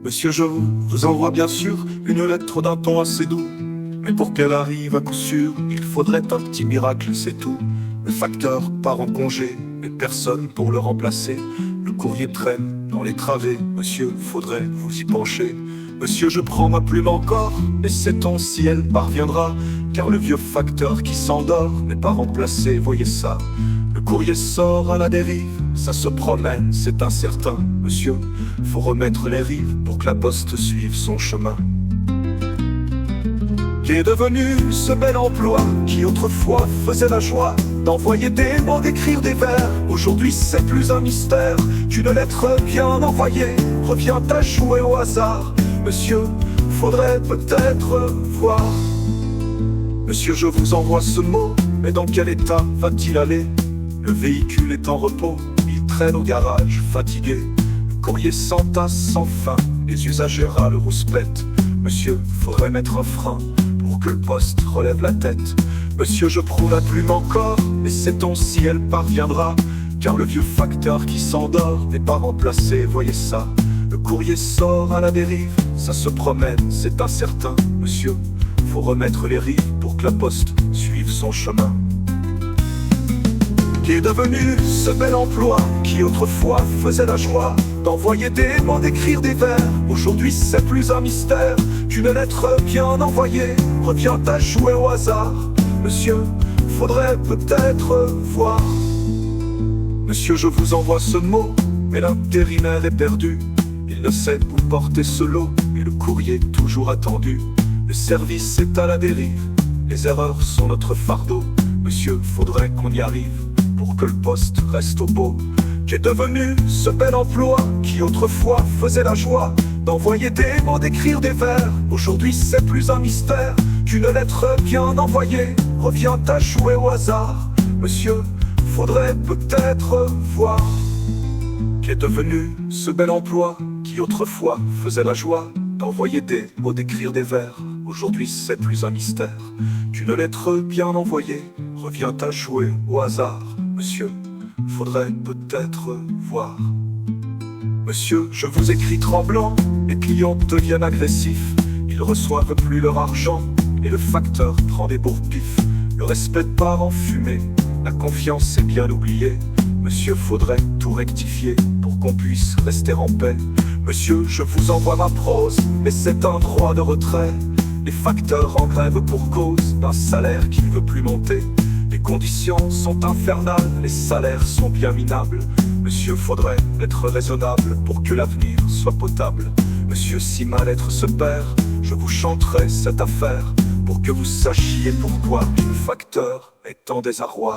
Monsieur, je vous envoie bien sûr une lettre d'un ton assez doux. Mais pour qu'elle arrive à coup sûr, il faudrait un petit miracle, c'est tout. Le facteur part en congé, mais personne pour le remplacer. Le courrier traîne dans les travées, monsieur, faudrait vous y pencher. Monsieur, je prends ma plume encore, et sait-on si elle parviendra? Car le vieux facteur qui s'endort n'est pas remplacé, voyez ça. Le courrier sort à la dérive, ça se promène, c'est incertain. Monsieur, faut remettre les rives pour que la poste suive son chemin. Qu'est devenu ce bel emploi qui autrefois faisait la joie d'envoyer des mots, d'écrire des vers? Aujourd'hui c'est plus un mystère qu'une lettre bien envoyée revient à jouer au hasard. Monsieur, faudrait peut-être voir. Monsieur, je vous envoie ce mot, mais dans quel état va-t-il aller? Le véhicule est en repos, il traîne au garage, fatigué. Le courrier s'entasse sans fin, les usagers râlent, rouspètent. Monsieur, faudrait mettre un frein pour que le poste relève la tête. Monsieur, je prends la plume encore, mais sait-on si elle parviendra? Car le vieux facteur qui s'endort n'est pas remplacé, voyez ça. Le courrier sort à la dérive, ça se promène, c'est incertain. Monsieur, faut remettre les rives pour que la poste suive son chemin. Qu'est devenu ce bel emploi qui autrefois faisait la joie d'envoyer des mots, d'écrire des vers? Aujourd'hui c'est plus un mystère qu'une lettre bien envoyée revient à jouer au hasard. Monsieur, faudrait peut-être voir. Monsieur, je vous envoie ce mot, mais l'intérimaire est perdu. Il ne sait où porter ce lot, et le courrier toujours attendu. Le service est à la dérive, les erreurs sont notre fardeau. Monsieur, faudrait qu'on y arrive pour que le poste reste au beau. Qu'est devenu ce bel emploi qui autrefois faisait la joie d'envoyer des mots, d'écrire des vers? Aujourd'hui c'est plus un mystère qu'une lettre bien envoyée revient à jouer au hasard. Monsieur, faudrait peut-être voir. Qu'est devenu ce bel emploi qui autrefois faisait la joie d'envoyer des mots, d'écrire des vers? Aujourd'hui c'est plus un mystère qu'une lettre bien envoyée revient à jouer au hasard. Monsieur, faudrait peut-être voir. Monsieur, je vous écris tremblant, les clients deviennent agressifs. Ils reçoivent plus leur argent, et le facteur prend des bourre-pifs. Le respect part en fumée, la confiance est bien oubliée. Monsieur, faudrait tout rectifier pour qu'on puisse rester en paix. Monsieur, je vous envoie ma prose, mais c'est un droit de retrait. Les facteurs en grève pour cause d'un salaire qui ne veut plus monter. Les conditions sont infernales, les salaires sont bien minables. Monsieur, faudrait être raisonnable pour que l'avenir soit potable. Monsieur, si ma lettre se perd, je vous chanterai cette affaire pour que vous sachiez pourquoi le facteur est en désarroi.